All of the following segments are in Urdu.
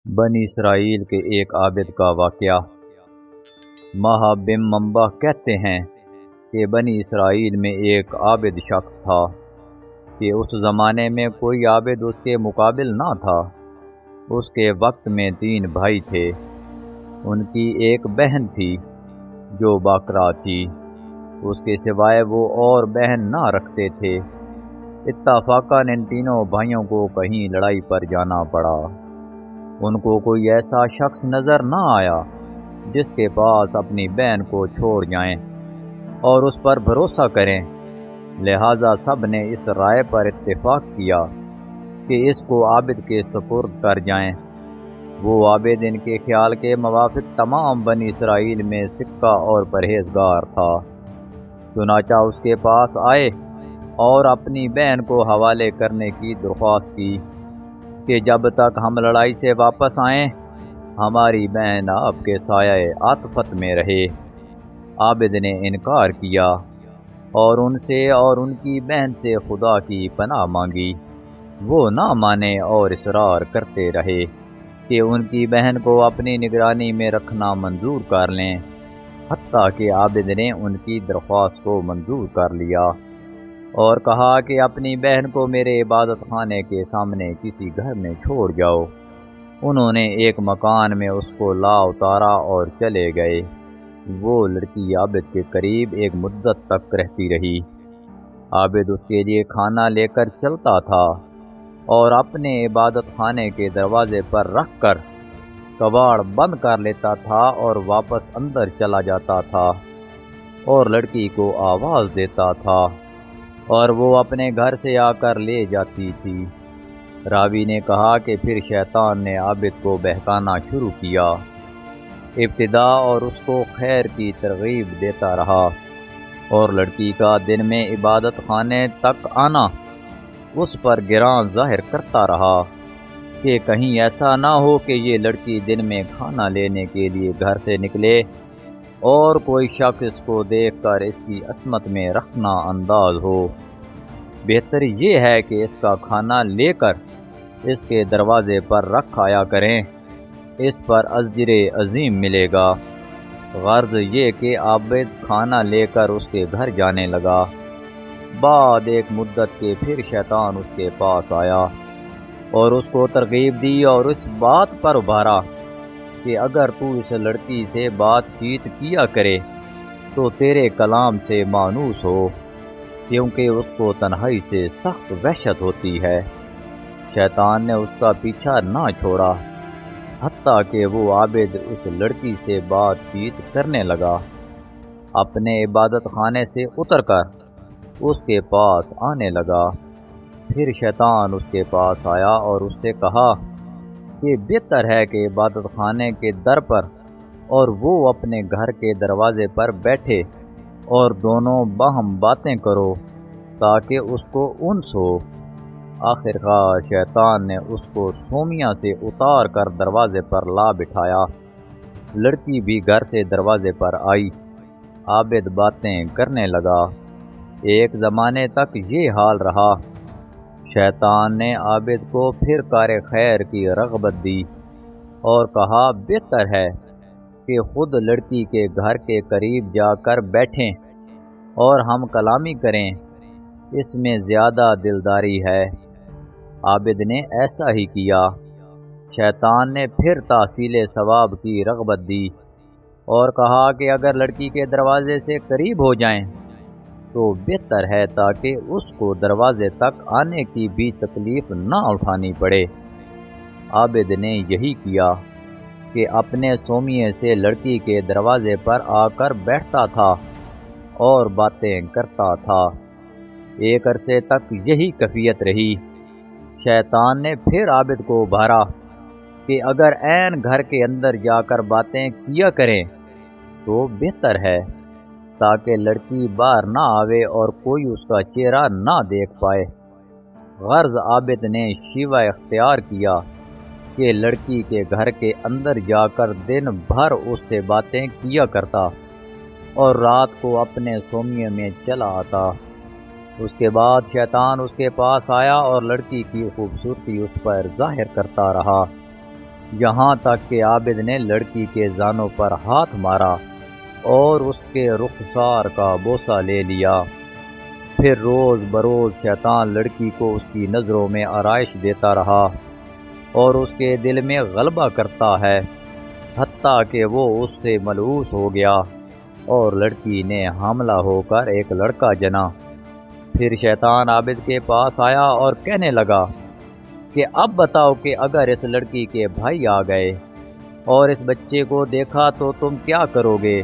بنی اسرائیل کے ایک عابد کا واقعہ۔ ماہ بن منبع کہتے ہیں کہ بنی اسرائیل میں ایک عابد شخص تھا کہ اس زمانے میں کوئی عابد اس کے مقابل نہ تھا۔ اس کے وقت میں 3 بھائی تھے۔ ان کی ایک بہن تھی جو باکرہ تھی، اس کے سوائے وہ اور بہن نہ رکھتے تھے۔ اتفاقاً ان تینوں بھائیوں کو کہیں لڑائی پر جانا پڑا۔ ان کو کوئی ایسا شخص نظر نہ آیا جس کے پاس اپنی بہن کو چھوڑ جائیں اور اس پر بھروسہ کریں، لہذا سب نے اس رائے پر اتفاق کیا کہ اس کو عابد کے سپرد کر جائیں۔ وہ عابد ان کے خیال کے موافق تمام بنی اسرائیل میں سکہ اور پرہیزگار تھا۔ چنانچہ اس کے پاس آئے اور اپنی بہن کو حوالے کرنے کی درخواست کی کہ جب تک ہم لڑائی سے واپس آئیں ہماری بہن آپ کے سایہ عاطفت میں رہے۔ عابد نے انکار کیا اور ان سے اور ان کی بہن سے خدا کی پناہ مانگی۔ وہ نہ مانے اور اصرار کرتے رہے کہ ان کی بہن کو اپنی نگرانی میں رکھنا منظور کر لیں، حتیٰ کہ عابد نے ان کی درخواست کو منظور کر لیا اور کہا کہ اپنی بہن کو میرے عبادت خانے کے سامنے کسی گھر میں چھوڑ جاؤ۔ انہوں نے ایک مکان میں اس کو لا اتارا اور چلے گئے۔ وہ لڑکی عابد کے قریب ایک مدت تک رہتی رہی۔ عابد اس کے لیے کھانا لے کر چلتا تھا اور اپنے عبادت خانے کے دروازے پر رکھ کر کباڑ بند کر لیتا تھا اور واپس اندر چلا جاتا تھا اور لڑکی کو آواز دیتا تھا اور وہ اپنے گھر سے آ کر لے جاتی تھی۔ راوی نے کہا کہ پھر شیطان نے عابد کو بہکانا شروع کیا، ابتدا اور اس کو خیر کی ترغیب دیتا رہا اور لڑکی کا دن میں عبادت خانے تک آنا اس پر گراں ظاہر کرتا رہا کہ کہیں ایسا نہ ہو کہ یہ لڑکی دن میں کھانا لینے کے لیے گھر سے نکلے اور کوئی شخص اس کو دیکھ کر اس کی عصمت میں رخنہ انداز ہو۔ بہتر یہ ہے کہ اس کا کھانا لے کر اس کے دروازے پر رکھ آیا کریں، اس پر اجر عظیم ملے گا۔ غرض یہ کہ عابد کھانا لے کر اس کے گھر جانے لگا۔ بعد ایک مدت کے پھر شیطان اس کے پاس آیا اور اس کو ترغیب دی اور اس بات پر ابھارا کہ اگر تو اس لڑکی سے بات چیت کیا کرے تو تیرے کلام سے مانوس ہو، کیونکہ اس کو تنہائی سے سخت وحشت ہوتی ہے۔ شیطان نے اس کا پیچھا نہ چھوڑا حتیٰ کہ وہ عابد اس لڑکی سے بات چیت کرنے لگا۔ اپنے عبادت خانے سے اتر کر اس کے پاس آنے لگا۔ پھر شیطان اس کے پاس آیا اور اس سے کہا کہ بہتر ہے کہ عبادت خانے کے در پر اور وہ اپنے گھر کے دروازے پر بیٹھے اور دونوں باہم باتیں کرو تاکہ اس کو انس ہو۔ آخرکار شیطان نے اس کو سومیاں سے اتار کر دروازے پر لا بٹھایا۔ لڑکی بھی گھر سے دروازے پر آئی۔ عابد باتیں کرنے لگا۔ ایک زمانے تک یہ حال رہا۔ شیطان نے عابد کو پھر کار خیر کی رغبت دی اور کہا بہتر ہے کہ خود لڑکی کے گھر کے قریب جا کر بیٹھیں اور ہم کلامی کریں، اس میں زیادہ دلداری ہے۔ عابد نے ایسا ہی کیا۔ شیطان نے پھر تحصیل ثواب کی رغبت دی اور کہا کہ اگر لڑکی کے دروازے سے قریب ہو جائیں تو بہتر ہے تاکہ اس کو دروازے تک آنے کی بھی تکلیف نہ اٹھانی پڑے۔ عابد نے یہی کیا کہ اپنے سومیے سے لڑکی کے دروازے پر آ کر بیٹھتا تھا اور باتیں کرتا تھا۔ ایک عرصے تک یہی کیفیت رہی۔ شیطان نے پھر عابد کو ابھارا کہ اگر عین گھر کے اندر جا کر باتیں کیا کریں تو بہتر ہے تاکہ لڑکی باہر نہ آوے اور کوئی اس کا چہرہ نہ دیکھ پائے۔ غرض عابد نے شیوہ اختیار کیا کہ لڑکی کے گھر کے اندر جا کر دن بھر اس سے باتیں کیا کرتا اور رات کو اپنے سومیے میں چلا آتا۔ اس کے بعد شیطان اس کے پاس آیا اور لڑکی کی خوبصورتی اس پر ظاہر کرتا رہا یہاں تک کہ عابد نے لڑکی کے زانوں پر ہاتھ مارا اور اس کے رخسار کا بوسہ لے لیا۔ پھر روز بروز شیطان لڑکی کو اس کی نظروں میں آرائش دیتا رہا اور اس کے دل میں غلبہ کرتا ہے، حتیٰ کہ وہ اس سے ملوث ہو گیا اور لڑکی نے حاملہ ہو کر ایک لڑکا جنا۔ پھر شیطان عابد کے پاس آیا اور کہنے لگا کہ اب بتاؤ کہ اگر اس لڑکی کے بھائی آ گئے اور اس بچے کو دیکھا تو تم کیا کرو گے؟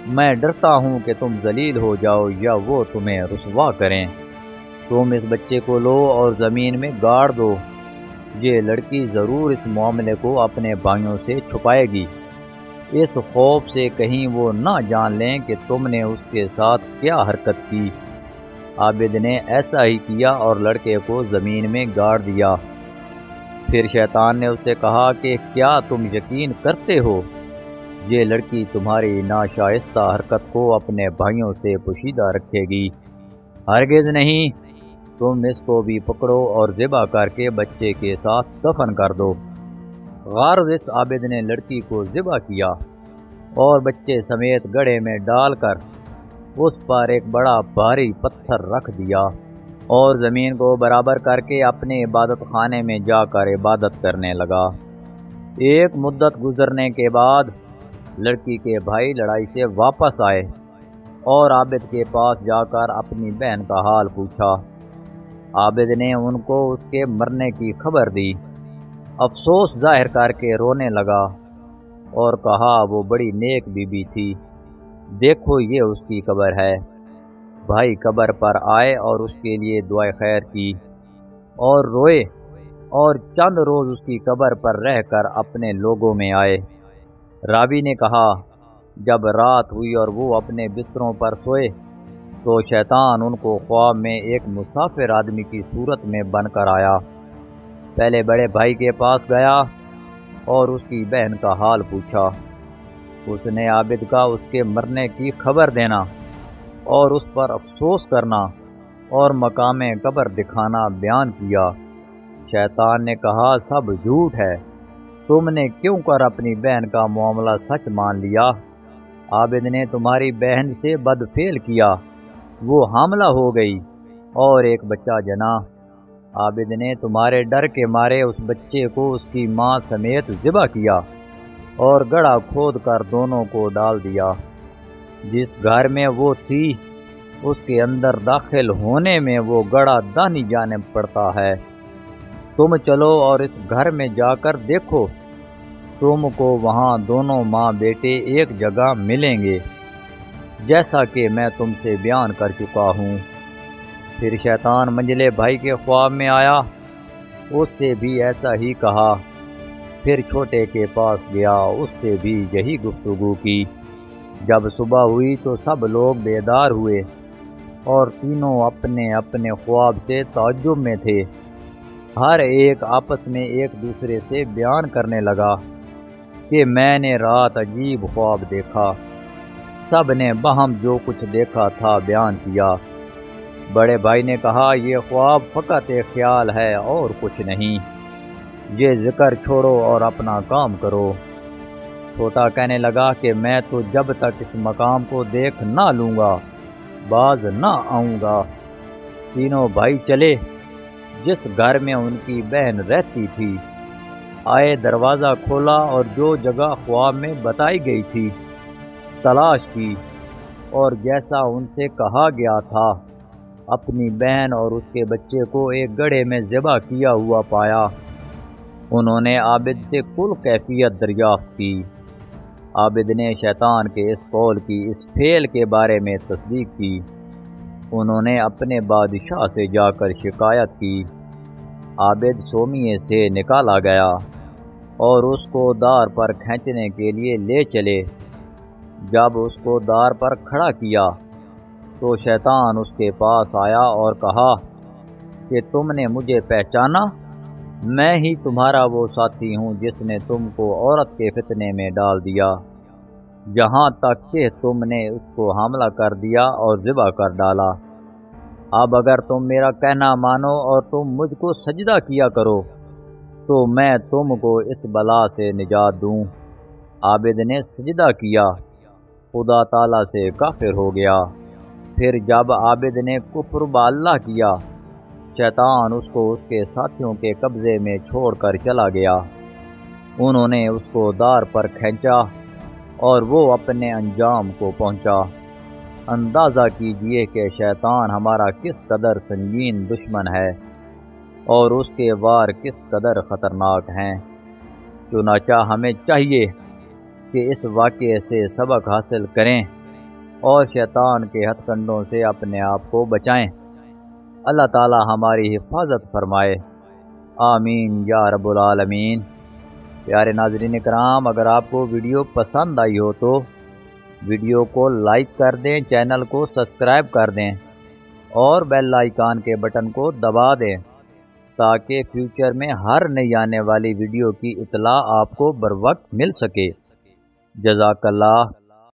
میں ڈرتا ہوں کہ تم ذلیل ہو جاؤ یا وہ تمہیں رسوا کریں۔ تم اس بچے کو لو اور زمین میں گاڑ دو۔ یہ لڑکی ضرور اس معاملے کو اپنے بھائیوں سے چھپائے گی، اس خوف سے کہیں وہ نہ جان لیں کہ تم نے اس کے ساتھ کیا حرکت کی۔ عابد نے ایسا ہی کیا اور لڑکے کو زمین میں گاڑ دیا۔ پھر شیطان نے اس سے کہا کہ کیا تم یقین کرتے ہو یہ لڑکی تمہاری ناشائستہ حرکت کو اپنے بھائیوں سے پوشیدہ رکھے گی؟ ہرگز نہیں، تم اس کو بھی پکڑو اور ذبح کر کے بچے کے ساتھ دفن کر دو۔ غرض اس عابد نے لڑکی کو ذبح کیا اور بچے سمیت گڑھے میں ڈال کر اس پر ایک بڑا بھاری پتھر رکھ دیا اور زمین کو برابر کر کے اپنے عبادت خانے میں جا کر عبادت کرنے لگا۔ ایک مدت گزرنے کے بعد لڑکی کے بھائی لڑائی سے واپس آئے اور عابد کے پاس جا کر اپنی بہن کا حال پوچھا۔ عابد نے ان کو اس کے مرنے کی خبر دی۔ افسوس ظاہر کر کے رونے لگا اور کہا وہ بڑی نیک بی بی تھی، دیکھو یہ اس کی قبر ہے۔ بھائی قبر پر آئے اور اس کے لیے دعائے خیر کی اور روئے اور چند روز اس کی قبر پر رہ کر اپنے لوگوں میں آئے۔ راوی نے کہا جب رات ہوئی اور وہ اپنے بستروں پر سوئے تو شیطان ان کو خواب میں ایک مسافر آدمی کی صورت میں بن کر آیا۔ پہلے بڑے بھائی کے پاس گیا اور اس کی بہن کا حال پوچھا۔ اس نے عابد کا اس کے مرنے کی خبر دینا اور اس پر افسوس کرنا اور مقام قبر دکھانا بیان کیا۔ شیطان نے کہا سب جھوٹ ہے، تم نے کیوں کر اپنی بہن کا معاملہ سچ مان لیا؟ عابد نے تمہاری بہن سے بدفعل کیا، وہ حاملہ ہو گئی اور ایک بچہ جنا۔ عابد نے تمہارے ڈر کے مارے اس بچے کو اس کی ماں سمیت ذبح کیا اور گڑھا کھود کر دونوں کو ڈال دیا۔ جس گھر میں وہ تھی اس کے اندر داخل ہونے میں وہ گڑھا دانی جانب پڑتا ہے۔ تم چلو اور اس گھر میں جا کر دیکھو، تم کو وہاں دونوں ماں بیٹے ایک جگہ ملیں گے، جیسا کہ میں تم سے بیان کر چکا ہوں۔ پھر شیطان منجلے بھائی کے خواب میں آیا، اس سے بھی ایسا ہی کہا۔ پھر چھوٹے کے پاس گیا، اس سے بھی یہی گفتگو کی۔ جب صبح ہوئی تو سب لوگ بیدار ہوئے اور تینوں اپنے اپنے خواب سے تعجب میں تھے۔ ہر ایک آپس میں ایک دوسرے سے بیان کرنے لگا کہ میں نے رات عجیب خواب دیکھا۔ سب نے باہم جو کچھ دیکھا تھا بیان کیا۔ بڑے بھائی نے کہا یہ خواب فقط ایک خیال ہے اور کچھ نہیں، یہ ذکر چھوڑو اور اپنا کام کرو۔ چھوٹا کہنے لگا کہ میں تو جب تک اس مقام کو دیکھ نہ لوں گا باز نہ آؤں گا۔ تینوں بھائی چلے جس گھر میں ان کی بہن رہتی تھی، آئے دروازہ کھولا اور جو جگہ خواب میں بتائی گئی تھی تلاش کی اور جیسا ان سے کہا گیا تھا اپنی بہن اور اس کے بچے کو ایک گڑھے میں ذبح کیا ہوا پایا۔ انہوں نے عابد سے کل کیفیت دریافت کی۔ عابد نے شیطان کے اس قول کی اس فعل کے بارے میں تصدیق کی۔ انہوں نے اپنے بادشاہ سے جا کر شکایت کی۔ عابد سومیے سے نکالا گیا اور اس کو دار پر کھینچنے کے لیے لے چلے۔ جب اس کو دار پر کھڑا کیا تو شیطان اس کے پاس آیا اور کہا کہ تم نے مجھے پہچانا؟ میں ہی تمہارا وہ ساتھی ہوں جس نے تم کو عورت کے فتنے میں ڈال دیا، یہاں تک کہ تم نے اس کو حاملہ کر دیا اور ذبح کر ڈالا۔ اب اگر تم میرا کہنا مانو اور تم مجھ کو سجدہ کیا کرو تو میں تم کو اس بلا سے نجات دوں۔ عابد نے سجدہ کیا، خدا تعالیٰ سے کافر ہو گیا۔ پھر جب عابد نے کفر باللہ کیا، شیطان اس کو اس کے ساتھیوں کے قبضے میں چھوڑ کر چلا گیا۔ انہوں نے اس کو دار پر کھینچا اور وہ اپنے انجام کو پہنچا۔ اندازہ کیجئے کہ شیطان ہمارا کس قدر سنگین دشمن ہے اور اس کے وار کس قدر خطرناک ہیں۔ چنانچہ ہمیں چاہیے کہ اس واقعے سے سبق حاصل کریں اور شیطان کے ہتھ کنڈوں سے اپنے آپ کو بچائیں۔ اللہ تعالی ہماری حفاظت فرمائے، آمین یا رب العالمین۔ پیارے ناظرین کرام، اگر آپ کو ویڈیو پسند آئی ہو تو ویڈیو کو لائک کر دیں، چینل کو سبسکرائب کر دیں اور بیل آئیکن کے بٹن کو دبا دیں تاکہ فیوچر میں ہر نئی آنے والی ویڈیو کی اطلاع آپ کو بر وقت مل سکے۔ جزاک اللہ۔